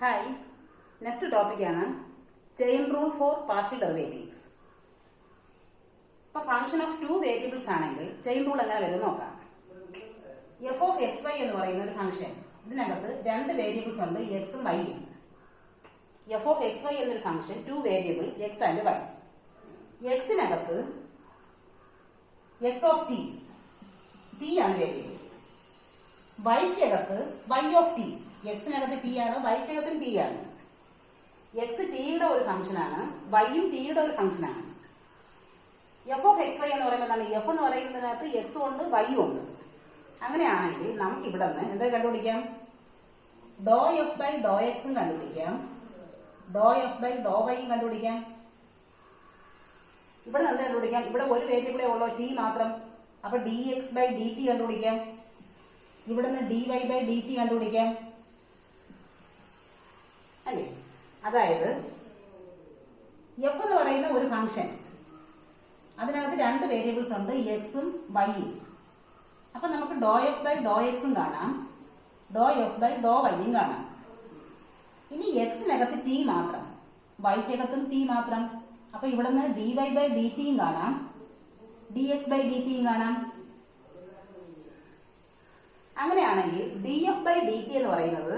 Hi, next ടോപ്പിക്കാണ് chain rule for partial derivatives. ഇപ്പൊ function of two variables ആണെങ്കിൽ chain rule എങ്ങനെ വരും നോക്കാം. എഫ് ഓഫ് എക്സ് വൈ എന്ന് പറയുന്ന ഒരു ഫംഗ്ഷൻ, ഇതിനകത്ത് രണ്ട് വേരിയബിൾസ് ഉണ്ട്, എക്സും വൈയും. എഫ് ഓഫ് എക്സ് വൈ എന്നൊരു function two variables x and y. എക്സിനകത്ത് എക്സ് ഓഫ് ടി, ടി ആണ് വേരിയബിൾ. വൈക്കകത്ത് വൈ ഓഫ് ടി, എക്സിനകത്ത് ടി ആണ്, വൈക്കകത്തും ടി ആണ്. എക്സ് ടിയുടെ ഒരു ഫംഗ്ഷനാണ്, വൈയും ടിയുടെ ഒരു ഫംഗ്ഷനാണ്. എഫ് ഓഫ് എക്സ് വൈ എന്ന് പറയുമ്പോൾ എന്താണ്? എഫ് എന്ന് പറയുന്നതിനകത്ത് എക്സും ഉണ്ട്, വൈയും ഉണ്ട്. അങ്ങനെയാണെങ്കിൽ നമുക്ക് ഇവിടെ നിന്ന് എന്താ കണ്ടുപിടിക്കാം? ഡോ എഫ് ബൈ ഡോ എക്സും കണ്ടുപിടിക്കാം, ഡോ എഫ് ബൈ ഡോ വൈയും കണ്ടുപിടിക്കാം. ഇവിടെ നിന്ന് എന്താ കണ്ടുപിടിക്കാം? ഇവിടെ ഒരു വേരിയബിളേ ഉള്ളൂ, ടി മാത്രം. അപ്പൊ d x by d t കണ്ടുപിടിക്കാം. ഇവിടുന്ന് d y by d t കണ്ടുപിടിക്കാം അല്ലേ? അതായത് എഫ് എന്ന് പറയുന്ന ഒരു ഫംഗ്ഷൻ, അതിനകത്ത് രണ്ട് വേരിയബിൾസ് ഉണ്ട്, എക്സും വൈയും. അപ്പൊ നമുക്ക് ഡോ എഫ് ബൈ ഡോ എക്സും കാണാം, ഡോ എഫ് ബൈ ഡോ വൈയും കാണാം. ഇനി എക്സിനകത്ത് ടി മാത്രം, വൈക്കകത്തും ടി മാത്രം. അപ്പൊ ഇവിടുന്ന് ഡി വൈ ബൈ ഡി ടിയും കാണാം, ഡി എക്സ് ബൈ ഡി ടിയും കാണാം. അങ്ങനെയാണെങ്കിൽ d f by d t എന്ന് പറയുന്നത്,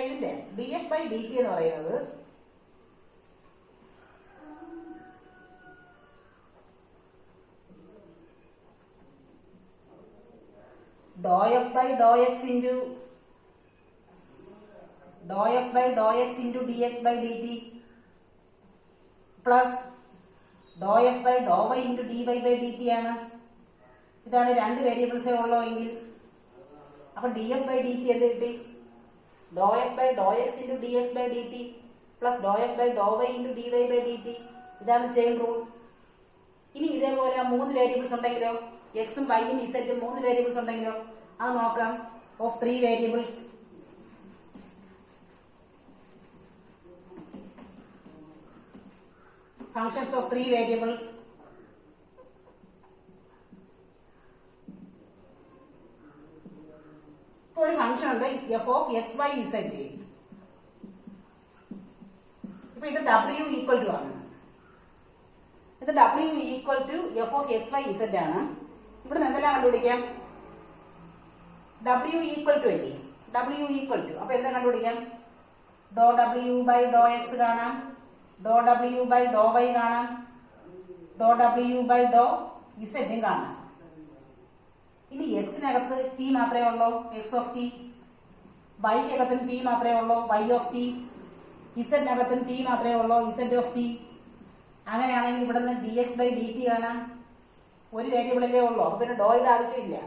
ഇതിന്റെ d f by d t എന്ന് പറയുന്നത് doh f by Dr x into doh f by Dr x into d x by d t plus doh f by Dr y into d y by d t ആണ്. ഇതാണ് രണ്ട് വേരിയബിൾസേ ഉള്ളൂ എങ്കിൽ. അപ്പൊ d f by d t എന്ത് കിട്ടി? Doh f by Dr x into d x by d t plus doh f by Dr y into d y by d t. ഇതാണ് ചെയിൻ റൂൾ. ഇനി ഇതേപോലെ മൂന്ന് വേരിയബിൾസ് ഉണ്ടെങ്കിലോ, എക്സും വൈയും ഇസെറ്റും മൂന്ന് variables ഉണ്ടെങ്കിലോ, അത് നോക്കാം. Of three variables, functions of three variables. ഒരു ഫംഗ്ഷൻ ഉണ്ട് f of x y z. ഇപ്പൊ ഇത് ഡബ്ല്യു ഈക്വൽ ടു ആണ്. ഇത് ഡബ്ല്യു equal to f of x y z ആണ്. ഇവിടെ നിന്ന് എന്തെല്ലാം കണ്ടുപിടിക്കാം? ഡബ്ല്യു ഈക്വൽ ടു അല്ലേ? ഡബ്ല്യു ഈക്വൽ ടു, അപ്പൊ എന്താ കണ്ടുപിടിക്കാം? Do W by Dr x കാണാം, ഡോ ഡബ്ല്യു ബൈ ഡോ വൈ കാണാം, ഡോ ഡബ്ല്യു ബൈ ഡോ ഇസെറ്റും കാണാം. ഇനി എക്സിനകത്ത് ടി മാത്രമേ ഉള്ളൂ, എക്സ് ഓഫ് ടി. വൈക്കകത്തും ടി മാത്രമേ ഉള്ളൂ, വൈ ഓഫ് ടി. ഇസെറ്റിനകത്തും ടി മാത്രമേ ഉള്ളൂ, ഇസെറ്റ് ഓഫ് ടി. അങ്ങനെയാണെങ്കിൽ ഇവിടെ നിന്ന് d x by d t കാണാം. ഒരു വേരിയബിളല്ലേ ഉള്ളൂ, അപ്പൊ പിന്നെ ഡോയുടെ ആവശ്യമില്ല.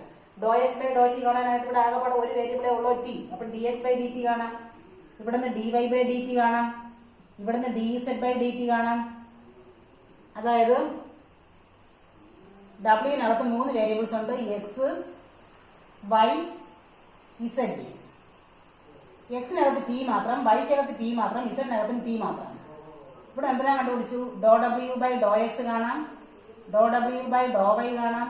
Doh x by doh t കാണാനായിട്ട് ഇവിടെ ആകെപ്പാടെ ഒരു വേരിയബിളേ ഉള്ളൂ, ടി. അപ്പൊ d x by d t കാണാം. ഇവിടെ നിന്ന് d y by d t കാണാം. ഇവിടുന്ന് d z by d t കാണാം. അതായത് ഡബ്ല്യുവിനകത്ത് മൂന്ന് വേരിയബിൾസ് ഉണ്ട്, എക്സ് വൈ ഇസെറ്റ്. എക്സിനകത്ത് ടി മാത്രം, വൈക്കകത്ത് ടി മാത്രം, ഇസെറ്റിനകത്തും ടി മാത്രം. ഇവിടെ എന്തെല്ലാം കണ്ടുപിടിച്ചു? Do W by Dr x കാണാം, ഡോ ഡബ്ല്യു ബൈ ഡോ വൈ കാണാം,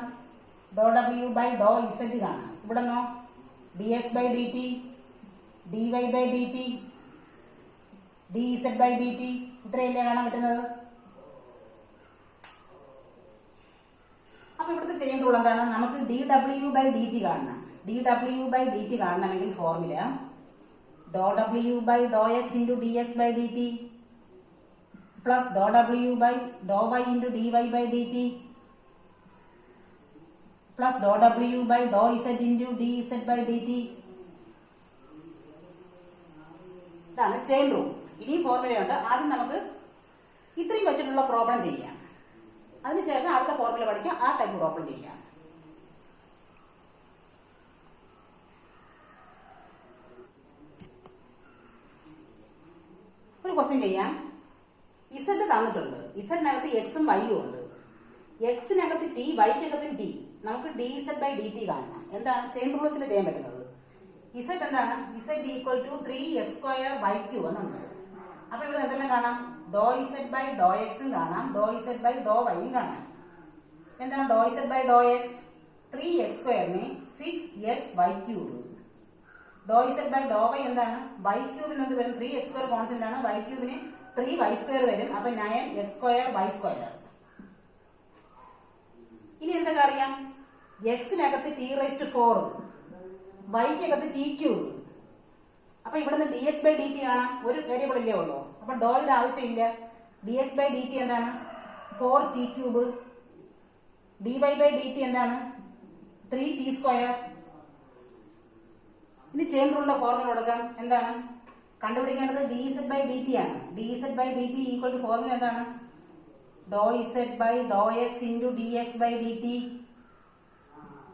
ഡോ ഡബ്ല്യു ബൈ ഡോ ഇസെറ്റ് കാണാം. ഇവിടെ നിന്നോ d x by d t, d y by d t, d z by d t. ഇത്രയല്ലേ കാണാൻ പറ്റുന്നത്? അപ്പൊ ഇവിടുത്തെ ചെയിൻ റൂൾ എന്താണ്? നമുക്ക് ഡി ഡബ്ല്യു ബൈ ഡി ടി കാണണം. ഡി ഡബ്ല്യു ബൈ ഡി ടി കാണണമെങ്കിൽ formula do W by Dr x into d x by d t plus do W by Dr y into d y by d t plus do W by do ഇസെറ്റ് into D z by d t. ഇതാണ് chain rule. ഇനി ഫോർമുലയുണ്ട്. ആദ്യം നമുക്ക് ഇത്രയും വെച്ചിട്ടുള്ള problem ചെയ്യാം, അതിനുശേഷം അടുത്ത formula പഠിക്കാം, ആ ടൈപ്പ് പ്രോബ്ലം ചെയ്യാം. ഒരു ക്വസ്റ്റ്യൻ ചെയ്യാം. ഇസെറ്റ് തന്നിട്ടുണ്ട്, ഇസെറ്റിനകത്ത് എക്സും വൈയും ഉണ്ട്. എക്സിനകത്ത് ടി, വൈക്കകത്തും ടി. നമുക്ക് d z by d t കാണണം. എന്താണ് ചെയിൻ റൂൾ വെച്ചിട്ട് ചെയ്യാൻ പറ്റുന്നത്? ഇസെറ്റ് എന്താണ്? Z equal to 3x² by q എന്നുണ്ട്. അപ്പൊ ഇവിടെ എന്തെല്ലാം കാണാം? ഡോ ഇസെറ്റ് ബൈ ഡോ എക്സും കാണാം, ഡോ ഇസെറ്റ് ബൈ ഡോ വൈയും കാണാം. എന്താണ് do z by Dr x? 3x² 6xy³ do z by Dr y എന്താണ്? വൈ ക്യൂബിന് എന്ത് വരും? 3x² കോൺസ്റ്റന്റ് ആണ്. വൈ ക്യൂബിന് 3y² വരും. അപ്പൊ 9x²y². ഇനി എന്തൊക്കെ അറിയാം? എക്സിനകത്ത് t⁴, വൈക്കകത്ത് t³ അപ്പൊ ഇവിടുന്ന് dx/dt കാണാം. ഒരു വേരിയബിൾ ഇല്ലേ ഉള്ളൂ. അപ്പൊ ഡോയുടെ ആവശ്യമില്ല. dx/dt എന്താണ്? 4t³. dy/dt എന്താണ്? 3t². ഇനി ചെയിൻ റൂളിന്റെ ഫോർമുല കൊടുക്കാം. എന്താണ് കണ്ടുപിടിക്കേണ്ടത്? dz/dt ആണ്. dz/dt ഈക്വൽ ടു ഫോർമുല എന്താണ്? Doh z by Dr x into dx/dt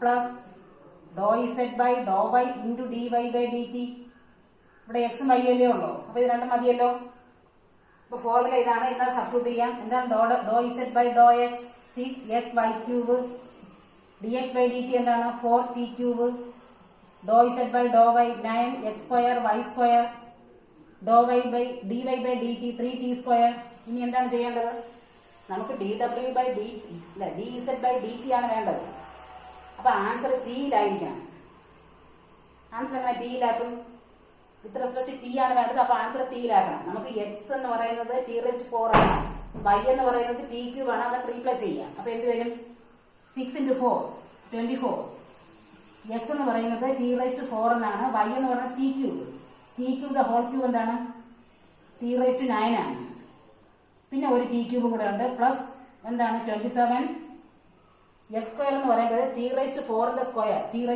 plus doh z by Dr y into dy/dt. ഇവിടെ എക്സും വൈ അല്ലേ ഉള്ളൂ. അപ്പൊ ഇത് രണ്ടും മതിയല്ലോ. അപ്പൊ ഫോർമുല ഇതാണ്. എന്താണ് സബ്സ്റ്റിറ്റ്യൂട്ട് ചെയ്യാം? എന്താണ്? Doh z by Dr x 6xy³. dx/dt എന്താണ്? 4t³. Doh z by Dr y 9x²y². Doh Y by dy/dt 3t². ഇനി എന്താണ് ചെയ്യേണ്ടത്? നമുക്ക് dz/dt ആണ് വേണ്ടത്. അപ്പൊ ആൻസർ ടിയിലായിരിക്കണം. ആൻസർ എങ്ങനെ ടിയിലാക്കും? വിത്ത് റെസ്പെക്ട് ടി ആണ് വേണ്ടത്. അപ്പൊ ആൻസർ ടിയിലാക്കണം. നമുക്ക് എക്സ് എന്ന് പറയുന്നത് t⁴ ആണ്. വൈ എന്ന് പറയുന്നത് t³ ആണ്. അത് റീപ്ലേസ് ചെയ്യാം. അപ്പൊ എന്ത് വരും? 6 × 4 24. എക്സ് എന്ന് പറയുന്നത് t⁴ എന്നാണ്. വൈ എന്ന് പറയുന്നത് t³ t³ ഹോൾ ക്യൂബ് എന്താണ്? t⁹ ആണ്. പിന്നെ ഒരു t³ കൂടെ ഉണ്ട്. പ്ലസ് എന്താണ്? 27. x² എന്ന് പറയുന്നത് t⁴ സ്ക്വയർ t⁸.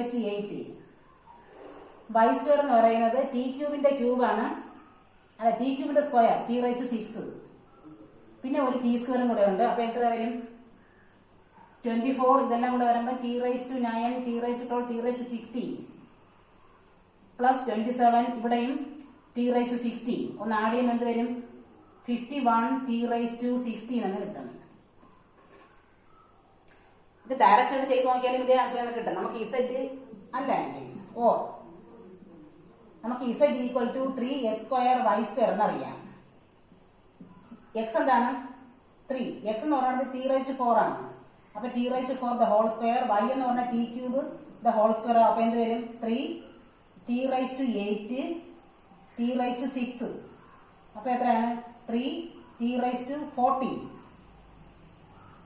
y² എന്ന് പറയുന്നത് t³ ക്യൂബാണ്. അല്ല, t³ സ്ക്വയർ t�6. പിന്നെ ഒരു t² കൂടെ ഉണ്ട്. അപ്പൊ എത്ര വരും? 24. ഇതെല്ലാം കൂടെ വരുമ്പോൾ t⁹ t⁻12 t⁻16 പ്ലസ് 27. ഇവിടെയും t⁻16. ഒന്ന് ആഡ് ചെയ്യുമ്പോൾ എന്ത് വരും? 51 t⁻16 എന്ന് കിട്ടും. ഇത് ഡയറക്റ്റ് ആയിട്ട് ചെയ്ത് നോക്കിയാലും ഇതേ ആൻസർ തന്നെ കിട്ടും. നമുക്ക് ഇസെറ്റ് അല്ല നമുക്ക് ഇസെറ്റ് ഈക്വൽ ടു 3x²y² എന്നറിയാം. എക്സ് എന്താണ്? 3. എക്സ് എന്ന് പറയുന്നത് t⁴ ആണ്. അപ്പൊ t⁴ the whole square. Y എന്ന് പറഞ്ഞാൽ t³ ദ ഹോൾ സ്ക്വയർ. അപ്പൊ എന്ത് വരും? 3 t⁸ t�6. അപ്പൊ എത്രയാണ്? 3 t⁴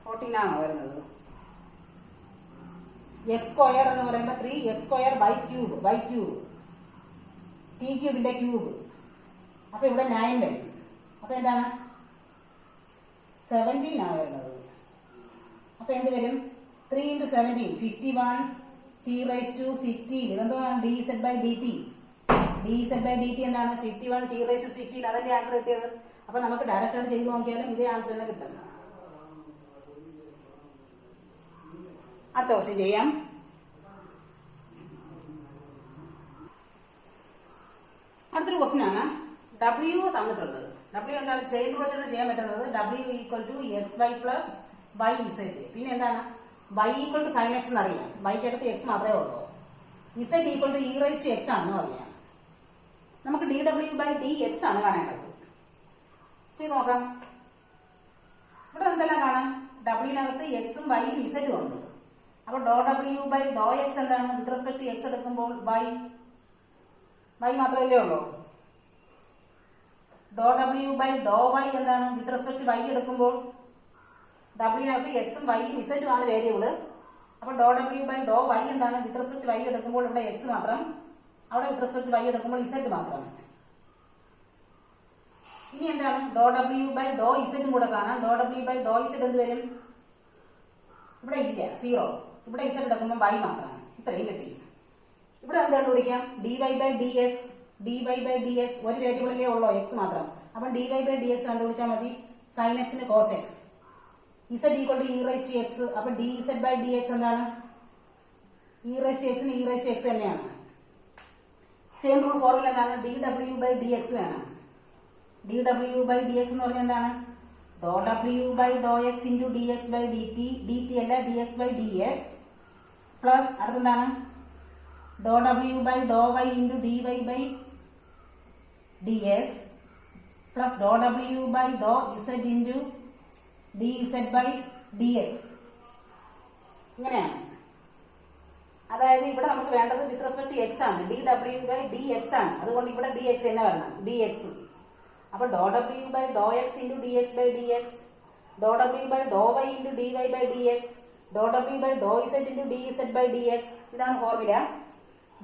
14 ആണോ വരുന്നത്? x² എന്ന് പറയുമ്പോൾ 3x²y³ t³ ക്യൂബ്. അപ്പൊ ഇവിടെ 9 വരും. അപ്പൊ എന്താണ്? 17 ആണ് വരുന്നത്. അപ്പൊ എന്ത് വരും? 3 × 17 51 t⁻16. ഇതെന്താണ്? dz/dt. dz/dt എന്താണ്? 51 t⁻16. അതല്ലേ ആൻസർ കിട്ടിയത്. അപ്പൊ നമുക്ക് ഡയറക്റ്റ് ആയിട്ട് ചെയ്ത് നോക്കിയാലും ഇതേ ആൻസർ തന്നെ കിട്ടും. അടുത്ത ക്വസ്റ്റ്യൻ ചെയ്യാം. അടുത്തൊരു ക്വസ്റ്റ്യൻ ആണ്. W തന്നിട്ടുണ്ട്. W എന്താണ്? ചെയിൻ റൂൾ വെച്ചിട്ട് ചെയ്യാൻ പറ്റുന്നത്. W equal to xy plus yz. പിന്നെ എന്താണ്? y equal to sin x എന്നറിയാം. വൈക്കകത്ത് x മാത്രമേ ഉള്ളൂ. z ഈക്വൽ ടു e⁻x ആണെന്നും അറിയാം. നമുക്ക് dw/dx ആണ് കാണേണ്ടത്. ചെയ്ത് നോക്കാം. ഇവിടെ എന്തെല്ലാം കാണാം? w-നകത്ത് എക്സും വൈയും ഇസഡും ഉണ്ട്. അപ്പൊ ഡോ x എന്താണ്? വിത്ത് റെസ്പെക്ട് എക്സ് എടുക്കുമ്പോൾ y മാത്രമല്ലേ ഉള്ളൂ. ഡോ y എന്താണ്? വിത്ത് റെസ്പെക്ട് y എടുക്കുമ്പോൾ w-നകത്ത് എക്സും വൈയും ഇസഡും ആണ് വേരിയബിള്. അപ്പൊ ഡോ y എന്താണ്? വിത്ത് റെസ്പെക്ട് y എടുക്കുമ്പോൾ ഇവിടെ എക്സ് മാത്രം, അവിടെ വിത്ത് റെസ്പെക്ട് y എടുക്കുമ്പോൾ ഇസഡ് മാത്രം. ഇനി എന്താണ്? ഡോ z കൂടെ കാണാം. ഡോ z എന്ത് വരും? ഇവിടെ ഇല്ല, 0. ഇവിടെ z എടുക്കുമ്പോൾ y മാത്രം. ഇത്രയും കിട്ടി. ഇവിടെ എന്താ കണ്ടുപിടിക്കാം? dy/dx ഒരു വേരിയബിളിലേ ഉള്ളൂ, എക്സ് മാത്രം. അപ്പം dy/dx കണ്ടുപിടിച്ചാൽ മതി. sin x ന് cos x. z equal to e⁻x. അപ്പൊ dz/dx എന്താണ്? e⁻x ന് e⁻x തന്നെയാണ്. ചെയിൻ റൂൾ ഫോർമുല എന്താണ്? dw/dx വേണം. dw/dx എന്ന് പറഞ്ഞാൽ എന്താണ്? w/x into dx/dt. dt അല്ല, dx/dx പ്ലസ് അടുത്തെന്താണ്? w/y into dy/dx plus w/z into dz/dx. ഇങ്ങനെയാണ്. അതായത് ഇവിടെ നമുക്ക് വേണ്ടത് വിത്ത് റെസ്പെക്ട് ടു എക്സ് ആണ്, ഡി ഡബ്ല്യു ബൈ ഡി എക്സ് ആണ്. അതുകൊണ്ട് ഇവിടെ ഡി എക്സ് തന്നെ വരണം, ഡി എക്സ്. അപ്പൊ ഡോ W by Dr x into d x by d X, Dr W by Dr y into d y by d X, Dr W by Dr Z into D z by d X. ഇതാണ് formula.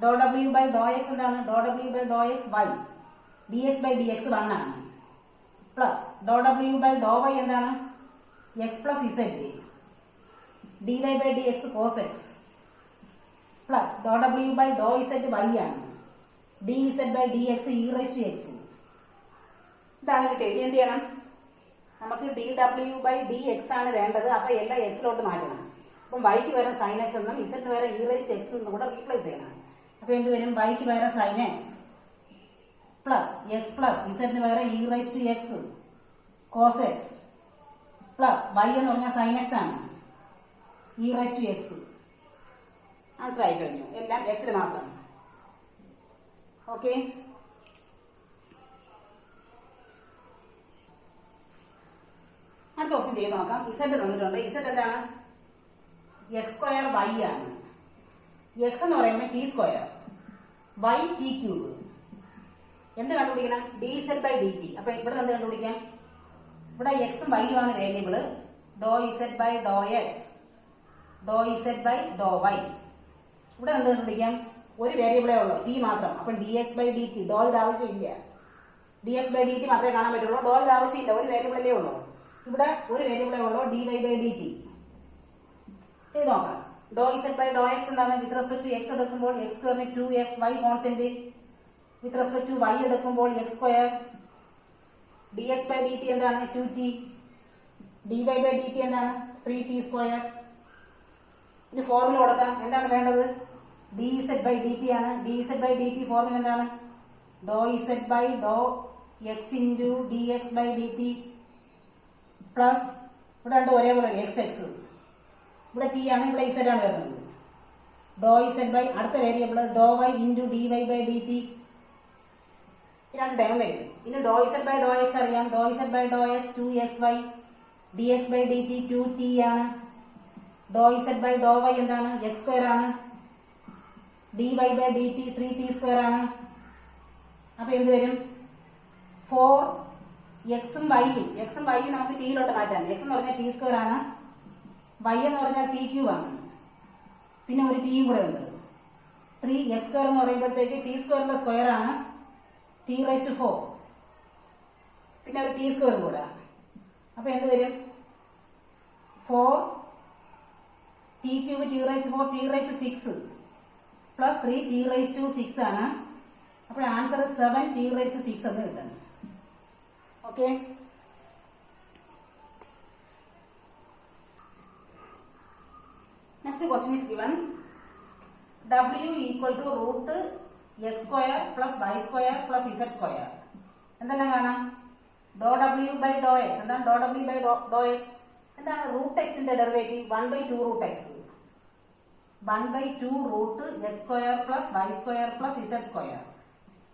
Do W by Dr x എന്താണ്? ഡോ W by Dr x Y, D x by d X 1 ആണ്. Plus do W by Dr y എന്താണ്? X plus Z D y by d x cos x, plus do W by Dr z y ആണ്, d z by d x e raise to x. ഇതാണ് കിട്ടിയത്. ഇനി എന്ത് ചെയ്യണം? നമുക്ക് d ഡബ്ല്യു by d x ആണ് വേണ്ടത്. അപ്പൊ എല്ലാം എക്സിലോട്ട് മാറ്റണം. അപ്പം വൈക്ക് പകരം സൈൻ എക്സ് എന്നും ഇസെഡിന് പകരം ഇ റൈസ് ടു എക്സ് എന്നും കൂടെ റീപ്ലേസ് ചെയ്യണം. അപ്പൊ എന്ത് വരും? വൈക്ക് പകരം sine x plus x plus ഇസെഡിന് പകരം e raise to x cos x plus y എന്ന് പറഞ്ഞാൽ സൈൻ എക്സ് ആണ്, e raise to x. Answer ആയി കഴിഞ്ഞു. എല്ലാം എക്സിന് മാത്രം. ഓക്കെ. അടുത്ത ക്വസ്റ്റ്യൻ ചെയ്ത് നോക്കാം. ഇസെഡ് തന്നിട്ടുണ്ട്. ഇസെഡ് എന്താണ്? എക്സ് സ്ക്വയർ വൈ ആണ്. എക്സ് എന്ന് പറയുമ്പോൾ t square, y t cube. എന്ത് കണ്ടുപിടിക്കണം? D z by d t. അപ്പൊ ഇവിടെ എന്ത് കണ്ടുപിടിക്കാം? ഇവിടെ എക്സും വൈയും ആണ് variable. Doe z by Dr x, doe z by Dr y. ഇവിടെ എന്ത് കണ്ടുപിടിക്കാം? ഒരു വേരിയബിളേ ഉള്ളൂ, ടി മാത്രം. അപ്പം d x by d t. ഡോയുടെ ആവശ്യമില്ല. D x by d t മാത്രമേ കാണാൻ പറ്റുള്ളൂ. ഡോയുടെ ആവശ്യമില്ല, ഒരു വേരിയബിളല്ലേ ഉള്ളൂ. ഇവിടെ ഒരു വേരിയബിളേ ഉള്ളൂ, d y by d t. ചെയ്ത് നോക്കാം. Doe z by Dr x എന്താണ്? വിത്ത് റെസ്പെക്ട് ടു എക്സ് എടുക്കുമ്പോൾ എക്സ് സ്ക്വയറിന് 2x, y constant. With respect to y എടുക്കുമ്പോൾ x square. D x by d t എന്താണ്? 2t. D y by d t എന്താണ്? 3t square. ഇനി formula കൊടുക്കാം. എന്താണ് വേണ്ടത്? D z by d t ആണ്. D z by d t formula എന്താണ്? Doe z by Dr x into d x by d t plus ഇവിടെ രണ്ട് ഒരേപോലെ എക്സ് എക്സ്. ഇവിടെ ടി ആണ്, ഇവിടെ ഇസെഡ് ആണ് വരുന്നത്. ഡോ ഇസെഡ് ബൈ അടുത്ത variable doe y into d y by d t. രണ്ട് ടൈം വരും. ഇനി doe z by Dr x അറിയാം. Doe z by Dr x 2xy, d x by d t 2t ആണ്. Doe z by Dr y എന്താണ്? X square ആണ്. D y by d t 3t square ആണ്. അപ്പൊ എന്ത് വരും? 4 എക്സും വൈയും. എക്സും വൈയും നമുക്ക് ടിയിലോട്ട് മാറ്റാം. എക്സ് എന്ന് പറഞ്ഞാൽ ടി സ്ക്വയർ ആണ്, വൈ എന്ന് പറഞ്ഞാൽ ടി ക്യൂബ് ആണ്. പിന്നെ ഒരു ടിയും കൂടെ ഉണ്ട്. 3x സ്ക്വയർ എന്ന് പറയുമ്പോഴത്തേക്ക് ടി സ്ക്വയറിന്റെ സ്ക്വയർ ആണ്, ടി റൈസ് ടു 4. പിന്നെ ഒരു ടി സ്ക്വയർ കൂടെ. അപ്പൊ എന്ത് വരും? 4 t cube t raise to 4, t raise to 6 plus 3 t raise to 6 ആണ്. അപ്പോൾ ആൻസർ 7 ടി റൈസ് ടു 6 എന്ന് കിട്ടും. Okay. Next question is given. W equal to root x square plus y square plus z square. എന്തെല്ലാം കാണാം? ഡോ W by Dr x. എന്താണ് ഡോ W by Dr x? എന്താണ്? Root എക്സിന്റെ derivative 1/2 root x. 1/2 root x square plus y square plus z square.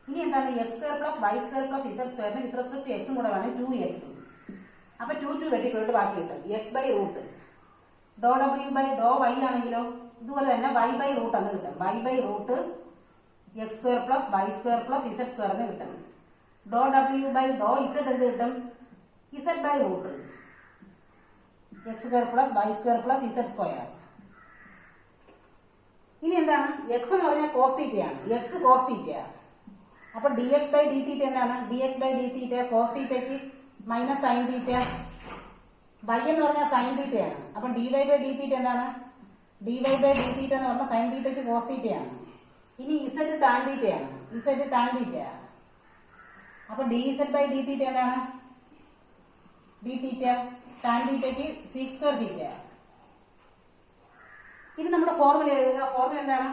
ഇനി എന്താണ്? X square plus y square plus z സ്ക്വയറിന് വിത്ത് respect to എക്സും കൂടെ വേണം 2x. അപ്പൊ 2 വെട്ടിക്കൊണ്ട് ബാക്കി കിട്ടും x by root. Doh W by Dr y ആണെങ്കിലോ ഇതുപോലെ തന്നെ y ബൈ റൂട്ട് എന്ന് കിട്ടും. y by root x square plus y square plus z square എന്ന് കിട്ടും. ഡോ ഡബ്ല്യു ബൈ ഡോ ഇസെഡ് എന്ത് കിട്ടും? z by root x square plus y square plus z square. ഇനി എന്താണ്? എക്സ് എന്ന് പറഞ്ഞാൽ കോസ് തീറ്റയാണ്. X cos theta. അപ്പൊ d x by d theta എന്താണ്? D x by d theta cos തീറ്റയ്ക്ക് മൈനസ് സൈൻ തീറ്റ. വൈ എന്ന് പറഞ്ഞാൽ സൈൻ തീറ്റയാണ്. അപ്പൊ d y by d theta എന്താണ്? D y by d theta എന്ന് പറഞ്ഞാൽ സൈൻ തീറ്റയ്ക്ക് കോസ് തീറ്റയാണ്. ഇനി ഇസെഡ് ടാൻ തീറ്റയാണ്. Z tan theta. അപ്പൊ d z by d theta എന്താണ്? ഡി തീറ്റ ടാൻ തീറ്റയ്ക്ക് സീക് സ്ക്വയർ തീറ്റ. ഇനി നമ്മുടെ ഫോർമുല എഴുതുക. ഫോർമുല എന്താണ്?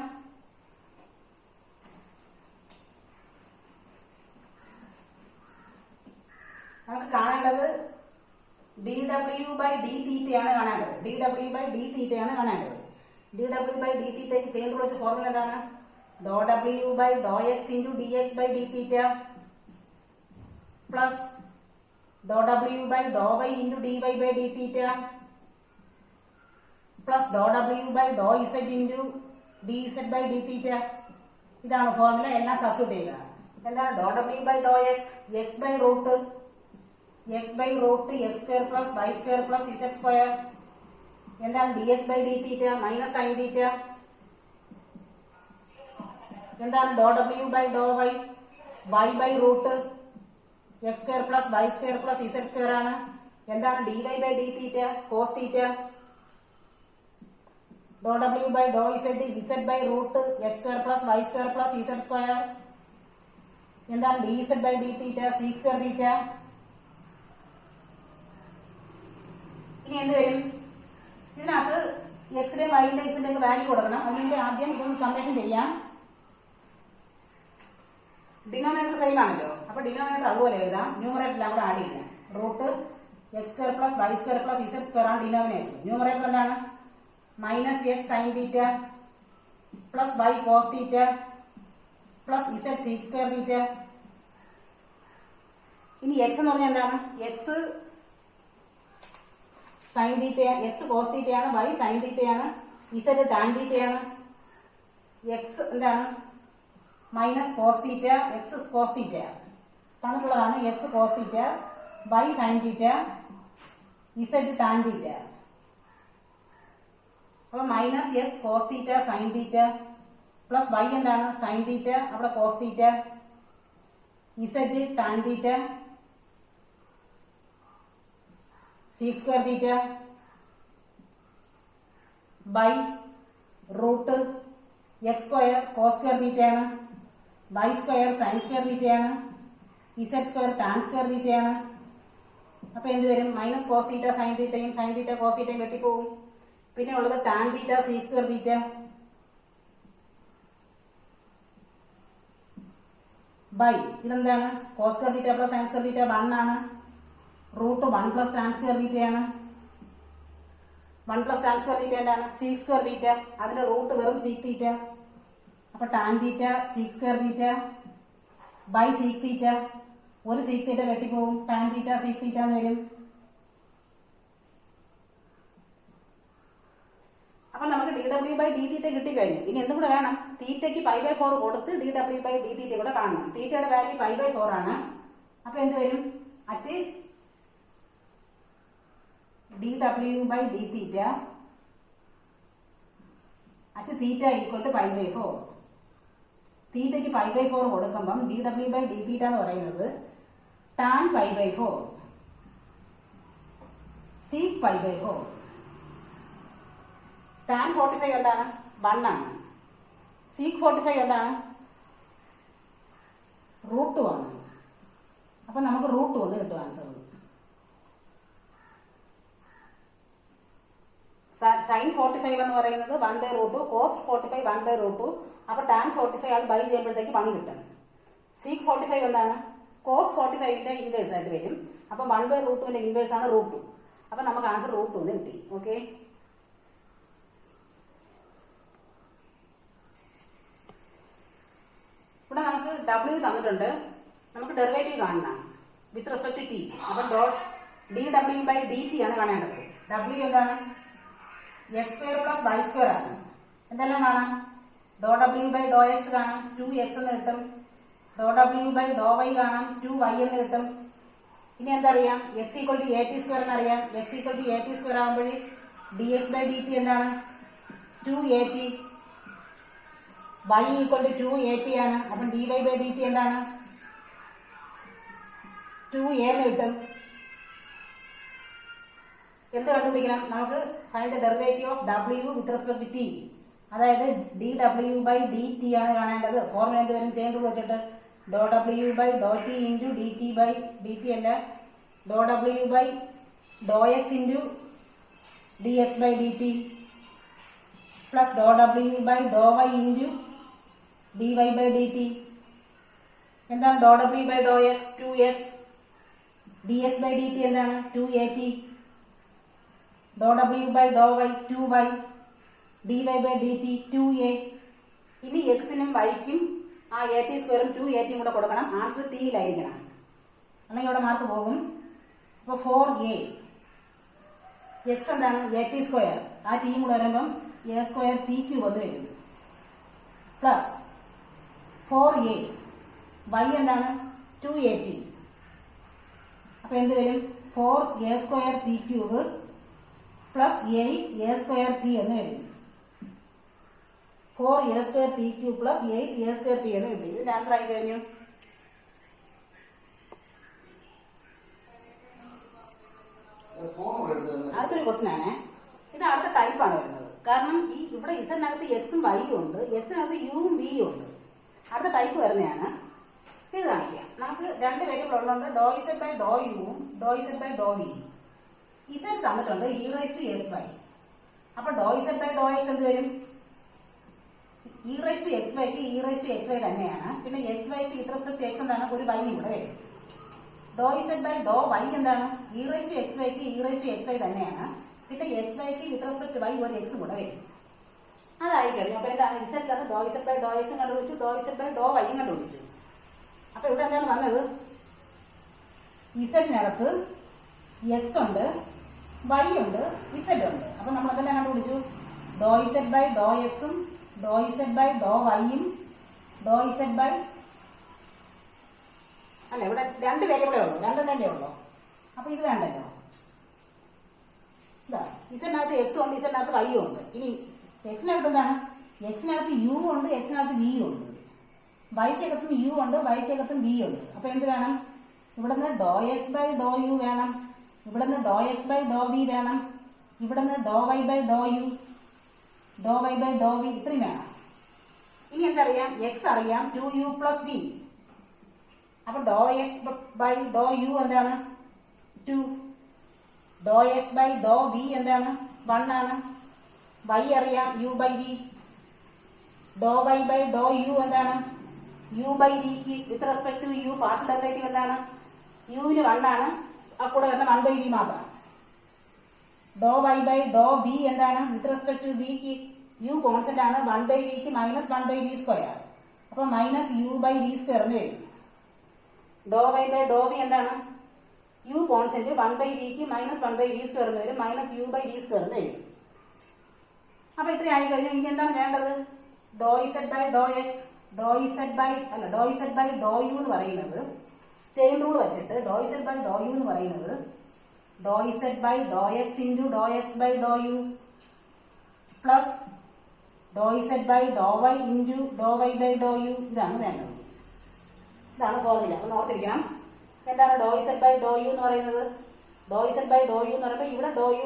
നമുക്ക് കാണേണ്ടത് ഡി ഡബ്ല്യു ബൈ ഡി തീറ്റയാണ് കാണേണ്ടത്. ഡി ഡബ്ല്യു ബൈ ഡി തീറ്റയാണ് കാണേണ്ടത്. ഡി ഡബ്ല്യു ബൈ ഡി തീറ്റയ്ക്ക് ചേർന്ന് വെച്ച ഫോർമുല എന്താണ്? ഡോ W by Dr x into d x by d theta plus do W by Dr y into d y by d theta plus do W by Dr Z into D z by d തീറ്റ. ഇതാണ് formula. എല്ലാം substitute ചെയ്യുക. എന്താണ് ഡോ W by Dr X, X by root x square plus y square plus z square. എന്താണ് d x by d theta minus sine theta. എന്താണ് ഡോ W by Dr y, y by root x square plus y square plus z square ആണ്. എന്താണ് d y by d theta cos theta. Doe W by doe z, z by root x square plus y square plus z square. എന്താണ് d z by d theta sec square theta. ഇനി എന്ത് വരും? ഇതിനകത്ത് എക്സിന്റെയും വൈന്റെയും ഇസഡിന്റെയും value കൊടുക്കണം. അതിനുവേണ്ടി ആദ്യം ഇതൊന്ന് summation ചെയ്യാം. ഡിനോമിനേറ്റർ സെയിം ആണല്ലോ, അപ്പൊ ഡിനോമിനേറ്റർ അതുപോലെ എഴുതാം. ന്യൂമറേറ്ററിൽ അവിടെ ആഡ് ചെയ്യാം. Root x square plus y square plus z square ആണ് ഡിനോമിനേറ്റർ. ന്യൂമറേറ്റർ എന്താണ്? Minus x sine theta plus y cos theta plus z sec square theta. ഇനി എക്സ് എന്ന് പറഞ്ഞാൽ എന്താണ്? X sine theta, x cos തീറ്റയാണ്, y sine തീറ്റയാണ്, z tan തീറ്റയാണ്. X എന്താണ്? Minus cos theta, x cos theta തന്നിട്ടുള്ളതാണ്. X cos theta, y sine theta, z tan theta. അപ്പൊ minus x cos theta sign theta plus y എന്താണ്? Sine theta, അവിടെ cos theta, z tan theta, sec square theta by root x square cos square തീറ്റയാണ്, y square sine square തീറ്റയാണ്, z square tan square തീറ്റയാണ്. അപ്പൊ എന്ത് വരും? Minus cos theta sine തീറ്റയും sine theta cos തീറ്റയും വെട്ടിപ്പോവും. പിന്നെ ഉള്ളത് tan theta sec square theta by ഇതെന്താണ്? Cos square theta plus sine square theta 1 ആണ്. റൂട്ട് 1 പ്ലസ് ടാൻ സ്ക്വയർ തീറ്റയാണ്. 1 പ്ലസ് ടാൻ സ്ക്വയർ തീറ്റ എന്താണ്? Sec square theta. അതിന്റെ റൂട്ട് വെറും സീക് തീറ്റ. അപ്പൊ tan theta sec square theta by sec theta. ഒരു sec theta വെട്ടിപ്പോവും. Tan theta sec theta എന്ന് വരും. അപ്പൊ നമുക്ക് ഡി ഡബ്ല്യു ബൈ ഡി തീറ്റ കിട്ടിക്കഴിഞ്ഞു. ഇനി എന്തും കൂടെ വേണം? തീറ്റയ്ക്ക് പൈ ബൈ 4 കൊടുത്ത് ഡി ഡബ്ല്യു ബൈ ഡി തീറ്റ കൂടെ കാണണം. തീറ്റയുടെ വാല്യൂ പൈ ബൈ 4 ആണ്. അപ്പൊ എന്ത് വരും? അറ്റ് ഡി ഡബ്ല്യു by d theta at theta equal to pi by 4. തീറ്റയ്ക്ക് പൈ ബൈ 4 കൊടുക്കുമ്പം ഡി ഡബ്ല്യു ബൈ ഡി തീറ്റ എന്ന് പറയുന്നത് tan pi by 4 sec pi by 4. Tan 45 എന്താണ്? 1 ആണ്. സീക് 45 എന്താണ്? റൂട്ട് 2 ആണ്. അപ്പൊ നമുക്ക് റൂട്ട് 1 കിട്ടും ആൻസർ. സൈൻ 45 എന്ന് പറയുന്നത് 1 by root, cos 45 1 by root. അപ്പൊ ടാൻ 45 അത് ബൈ ചെയ്യുമ്പോഴത്തേക്ക് 1 കിട്ടും. സീക് 45 എന്താണ്? കോസ് 45ന്റെ ഇൻവേഴ്സ് ആയിട്ട് വരും. അപ്പൊ 1 ബൈ റൂട്ടിന്റെ ഇൻവേഴ്സ് ആണ് റൂട്ട് 2. അപ്പൊ നമുക്ക് ആൻസർ റൂട്ട് 1 കിട്ടി. ഓക്കെ, ഇവിടെ നമുക്ക് ഡബ്ല്യു തന്നിട്ടുണ്ട്. നമുക്ക് ഡെറിവേറ്റീവ് കാണണം വിത്ത് റെസ്പെക്ട് ടു ടി. അപ്പൊ ഡോട്ട് ഡി ഡബ്ല്യു ബൈ ഡി ടി ആണ് കാണേണ്ടത്. ഡബ്ല്യു എന്താണ്? X square plus y square ആണ്. എന്തെല്ലാം കാണാം? ഡോ ഡബ്ല്യു ബൈ ഡോ എക്സ് കാണാം, 2x എന്ന് കിട്ടും. ഡോ ഡബ്ല്യു ബൈ ഡോ വൈ കാണാം, 2y എന്ന് കിട്ടും. ഇനി എന്തറിയാം? X equal to a t square എന്നറിയാം. X equal to a t square ആകുമ്പോൾ d x by d t എന്താണ്? 2at. y equal to 2at ആണ്. അപ്പം dy ബൈ ഡി ടി എന്താണ്? 2a എന്ന് കിട്ടും. എന്ത് കണ്ടുപിടിക്കണം? നമുക്ക് find the derivative of w with respect to t. അതായത് ഡി ഡബ്ല്യു ബൈ ഡി ടി ആണ് കാണേണ്ടത്. ഫോർമുല എന്ത് വരും? ചെയിൻ റൂൾ വെച്ചിട്ട് ഡോ W by doh T into D T by d T അല്ല, ഡോ W by Dr x into d x by d t plus do W by Dr y into d y by d t. എന്താണ് ഡോ W by Dr X? 2x. D x by d t എന്താണ്? 2at. Doh W by Dr y 2y. D y by d t 2a. ഇനി എക്സിനും വൈക്കും ആ A T സ്ക്വയറും 2at കൂടെ കൊടുക്കണം. Answer ടിയിലായിരിക്കണം, അല്ലെങ്കിൽ ഇവിടെ mark പോകും. അപ്പോൾ 4a. എക്സ് എന്താണ്? A t square. ആ ടിയും കൂടെ വരുമ്പം എ സ്ക്വയർ ടി ക്യൂബ് എന്ന് വരും. പ്ലസ് 4a y എന്താണ് 2at. അപ്പൊ എന്ത് വരും 4a²t³ പ്ലസ് 8a²t എന്ന് വരും. 4a²t³ പ്ലസ് 8a²t എന്ന് കിട്ടി. ഇതിന്റെ ആൻസർ ആയി കഴിഞ്ഞു. അടുത്തൊരു ക്വസ്റ്റ്യൻ ആണ്. ഇത് അടുത്ത ടൈപ്പാണ് വരുന്നത്. കാരണം ഈ ഇവിടെ ഇസഡിനകത്ത് എക്സും വൈയും ഉണ്ട്, എക്സിനകത്ത് യുവും വിയും ഉണ്ട്. അടുത്ത ടൈപ്പ് വരുന്നതാണ്. ചെയ്ത് കാണിക്കാം. നമുക്ക് രണ്ട് വേരിയബിൾ ഉള്ളതുകൊണ്ട് ഡോ ഇസഡ് ബൈ ഡോ യുവും ഡോ ഇസഡ് ബൈ ഡോ വിയും. ഇസഡ് തന്നിട്ടുണ്ട് e⁻xy. അപ്പൊ doe z by Dr x എന്ത് വരും? e⁻xyക്ക് e⁻xy തന്നെയാണ്. പിന്നെ xyക്ക് വിത്ത് റെസ്പെക്ട് എക്സ് എന്താണ്? ഒരു y ഇവിടെ വരും. Doh z by Dr y എന്താണ്? e⁻xyക്ക് e⁻xy തന്നെയാണ്. പിന്നെ xyക്ക് വിത്ത് റെസ്പെക്ട് y ഒരു എക്സ് കൂടെ വരും. അതായി കഴിഞ്ഞു. അപ്പൊ എന്താണ്? ഇസഡിലാണ് ഡോ ഇസഡ് ബൈ ഡോ എക്സും കണ്ടുപിടിച്ചു, ഡോ ഇസഡ് ബൈ ഡോ വൈയും കണ്ടുപിടിച്ചു. അപ്പൊ ഇവിടെ എന്താണ് വന്നത്? ഇസഡിനകത്ത് എക്സ് ഉണ്ട്, വൈ ഉണ്ട്, ഇസഡ് ഉണ്ട്. അപ്പൊ നമ്മൾ അതെല്ലാം കണ്ടുപിടിച്ചു. ഡോ ഇസഡ് ബൈ ഡോ എക്സും ഡോ ഇസഡ് ബൈ ഡോ വൈയും ഡോ ഇസഡ് ബൈ അല്ല, ഇവിടെ രണ്ട് വേരിയബിളേ ഉള്ളൂ, രണ്ടെണ്ണല്ലേ ഉള്ളൂ. അപ്പൊ ഇത് വേണ്ടല്ലോ. ഇതാ ഇസഡിനകത്ത് എക്സും ഉണ്ട്, ഇസഡിനകത്ത് വൈയും ഉണ്ട്. ഇനി എക്സിനകത്ത് എന്താണ്? എക്സിനകത്ത് യു ഉണ്ട്, എക്സിനകത്ത് വി ഉണ്ട്. വൈക്കകത്തും യു ഉണ്ട്, വൈക്കകത്തും വി ഉണ്ട്. അപ്പൊ എന്ത് വേണം? ഇവിടുന്ന് doe x by Dr u വേണം, ഇവിടുന്ന് doe x by Dr v വേണം, ഇവിടുന്ന് doe Y by Dr u, doe Y by Dr v, ഇത്രയും വേണം. ഇനി എന്തറിയാം? എക്സ് അറിയാം, 2u പ്ലസ് വി. അപ്പൊ doe x by Dr U എന്താണ്? 2. Doe x by Dr v എന്താണ്? 1 ആണ്. വൈ അറിയാം, യു ബൈ വി. ഡോ വൈ ബൈ ഡോ യു എന്താണ്? യു ബൈ വിക്ക് with respect to u partial derivative എന്താണ്? യുവിന് 1 ആണ്. ആ കൂടെ വരുന്ന 1 ബൈ വി മാത്രം. Doe Y by Dr v എന്താണ്? വിത്ത് റെസ്പെക്ട് ടു വിക്ക് യു കോൺസ്റ്റന്റ് ആണ്. 1 ബൈ വിക്ക് മൈനസ് 1 ബൈ വി സ്ക്വയർ. അപ്പൊ minus u by v square എന്ന് വരും. Doe Y by Dr v എന്താണ്? യു കോൺസ്റ്റന്റ് 1 ബൈ വിക്ക് മൈനസ് 1 ബൈ വി സ്ക്വയർ എന്ന് വരും. Minus u by v square എന്ന് വരും. അപ്പൊ ഇത്ര ആയി കഴിഞ്ഞു. ഇനി എന്താണ് വേണ്ടത്? Doe z by Dr x, Dr z by Dr u എന്ന് പറയുന്നത് ചെയിൻ റൂൾ വെച്ചിട്ട് doe z by Dr u എന്ന് പറയുന്നത് doe z by Dr x into doe x by Dr u plus Dr z by Dr y into doe Y by Dr u. ഇതാണ് വേണ്ടത്. ഇതാണ് formula. ഒന്ന് ഓർത്തിരിക്കണം. എന്താണ് ഡോ z by Dr u എന്ന് പറയുന്നത്? Doe z by Dr u എന്ന് പറയുമ്പോൾ ഇവിടെ ഡോ യു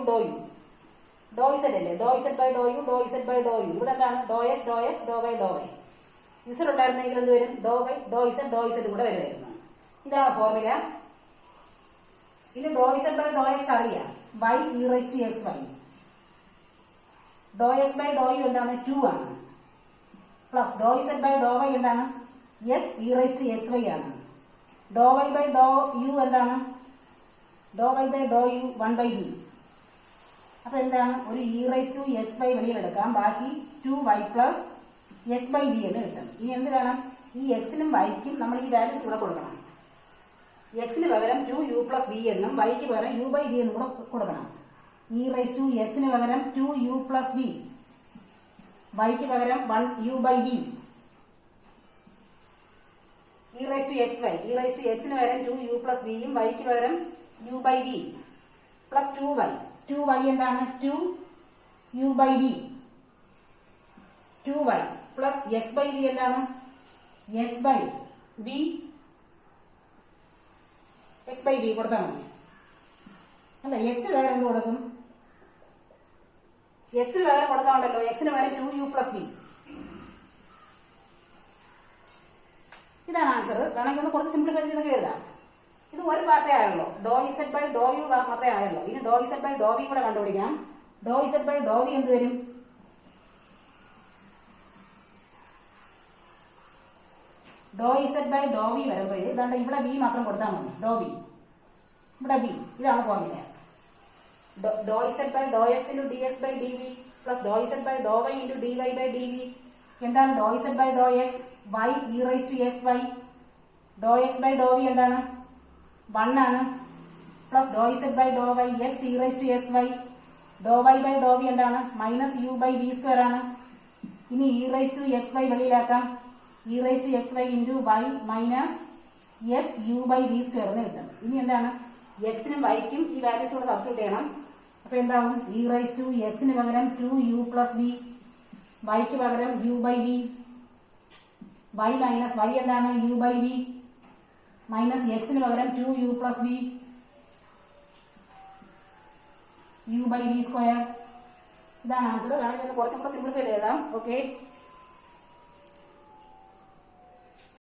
ഡോ ഇസഡ് അല്ലേ? Doe z by Dr u Dr z by Dr u. ഇവിടെ എന്താണ്? Doh x doh y doh y. Z ഉണ്ടായിരുന്നെങ്കിൽ എന്ത് വരും? ഡോ വൈ ഡോ ഇസഡ് കൂടെ വരുമായിരുന്നു. ഇതാണ് ഫോർമുല. ഇനി ഡോ ഇസഡ് ബൈ ഡോ എക്സ് അറിയാം, y e⁻xy. Doe x by Dr U എന്താണ്? 2 ആണ്. Plus Dr z by Dr y എന്താണ്? എക്സ് e⁻xy ആണ്. Doe Y by Dr U എന്താണ്? Doe Y by Dr u 1 by v. അപ്പൊ എന്താണ്? ഒരു e⁻xy വെളിയിലെടുക്കാം, ബാക്കി 2y plus x by V എന്ന് കിട്ടും. ഇനി എന്ത് വേണം? ഈ എക്സിനും വൈക്കും നമ്മൾ ഈ വാല്യൂസ് കൂടെ കൊടുക്കണം. എക്സിന് പകരം 2u പ്ലസ് വി എന്നും വൈക്ക് പകരം യു ബൈ വി എന്നും കൂടെ കൊടുക്കണം. e⁻xന് പകരം 2u പ്ലസ് വി, വൈക്ക് പകരം 1u ബൈ വി. e⁻xന് പകരം 2u പ്ലസ് വിയും വൈക്ക് പകരം u by V plus 2y എന്താണ്? 2u by v, 2y plus x by v എന്താണ്? എക്സ് ബൈ വി കൊടുത്താൽ മതി. അല്ല, എക്സിന് പകരം എന്ത് കൊടുക്കും? എക്സിന് പകരം കൊടുക്കാറുണ്ടല്ലോ. എക്സിന് പകരം 2u പ്ലസ് വി. ഇതാണ് ആൻസർ. വേണമെങ്കിൽ ഒന്ന് കുറച്ച് സിംപ്ലിഫൈ ചെയ്തൊക്കെ എഴുതാം. ഇത് ഒരു പാർട്ടേ ആയുള്ളൂ. Doh z by Dr u മാത്രമേ ആയുള്ളൂ. ഇനി ഡോ ഇസഡ് ബൈ ഡോ വി കൂടെ കണ്ടുപിടിക്കാം. Doh z by Dr v എന്ത് വരും? Doh z by Dr v വരുമ്പോൾ ഇതാണ്ട് ഇവിടെ വി മാത്രം കൊടുത്താൽ മതി. ഡോ വി, ഇവിടെ വി. ഇതാണ് formula. Doh z by Dr x into d x by d v plus Dr z by Dr y into d y by d v. എന്താണ്? ഡോ z by Dr x y e⁻xy. Doe x by Dr v എന്താണ്? 1 ആണ്. Plus Dr z by Dr y x e⁻xy. Doe Y by Dr v എന്താണ്? Minus u by v square ആണ്. ഇനി e raise to x y വെളിയിലാക്കാം. E raise to x y into y minus x u by v square എന്ന് കിട്ടും. ഇനി എന്താണ്, എക്സിനും വൈക്കും ഈ values കൂടെ സബ്സ്റ്റിറ്റ്യൂട്ട് ചെയ്യണം. അപ്പൊ എന്താവും, ഇ റൈസ് ടു എക്സിന് പകരം 2u പ്ലസ് വി, വൈക്ക് പകരം u by v, y minus y എന്താണ് യു ബൈ വി മൈനസ് എക്സിന് പകരം 2u plus v u by v square. ഇതാണ് ആൻസർ. വേണമെങ്കിൽ കുറച്ചും കൂടെ സിംപ്ലിഫൈ ചെയ്താം. ഓക്കെ.